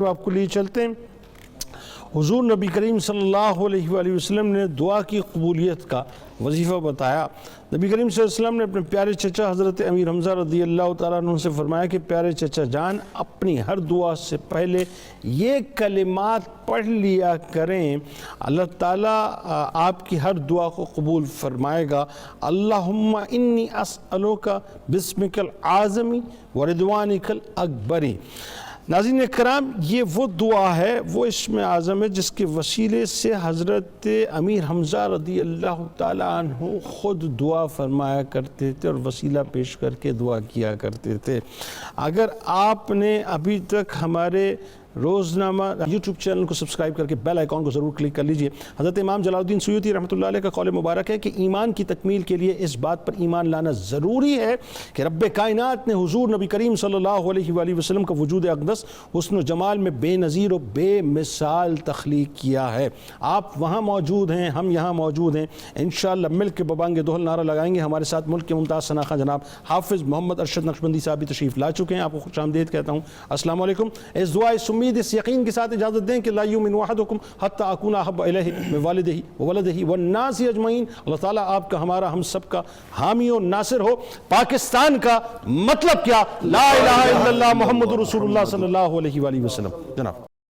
آپ کو لیے چلتے ہیں۔ حضور نبی کریم صلی اللہ علیہ وآلہ وسلم نے دعا کی قبولیت کا وظیفہ بتایا۔ نبی کریم صلی اللہ علیہ وسلم نے اپنے پیارے چچا حضرت امیر حمزہ رضی اللہ تعالیٰ عنہ سے فرمایا کہ پیارے چچا جان، اپنی ہر دعا سے پہلے یہ کلمات پڑھ لیا کریں، اللہ تعالیٰ آپ کی ہر دعا کو قبول فرمائے گا۔ اللہم انی اسألوک بسمک العظم ورضوانک الاکبر۔ ناظرین کرام، یہ وہ دعا ہے، وہ اسم اعظم ہے جس کے وسیلے سے حضرت امیر حمزہ رضی اللہ تعالیٰ عنہ خود دعا فرمایا کرتے تھے اور وسیلہ پیش کر کے دعا کیا کرتے تھے۔ اگر آپ نے ابھی تک ہمارے روزنامہ یوٹیوب چینل کو سبسکرائب کر کے بیل آئیکن کو ضرور کلک کر لیجئے۔ حضرت امام جلال الدین سیوطی رحمۃ اللہ علیہ کا قول مبارک ہے کہ ایمان کی تکمیل کے لیے اس بات پر ایمان لانا ضروری ہے کہ رب کائنات نے حضور نبی کریم صلی اللہ علیہ وآلہ وسلم کا وجود اقدس حسن و جمال میں بے نظیر و بے مثال تخلیق کیا ہے۔ آپ وہاں موجود ہیں، ہم یہاں موجود ہیں، انشاءاللہ مل کے ببانگ دوہل نعرہ لگائیں گے۔ ہمارے ساتھ ملک کے ممتاز شناخواں جناب حافظ محمد ارشد نقشبندی صاحب بھی تشریف لا چکے ہیں۔ آپ کو خوش آمدید کہتا ہوں، السلام علیکم۔ اس دعا اس امید اس یقین کے ساتھ اجازت دیں کہ لا یؤمن احدکم حتی اکون احب الیہ من والدہ وولدہ والناس اجمعین۔ اللہ تعالیٰ آپ کا، ہمارا، ہم سب کا حامی و ناصر ہو۔ پاکستان کا مطلب کیا؟ لا الہ الا اللہ محمد رسول اللہ صلی اللہ علیہ وآلہ وسلم۔ جناب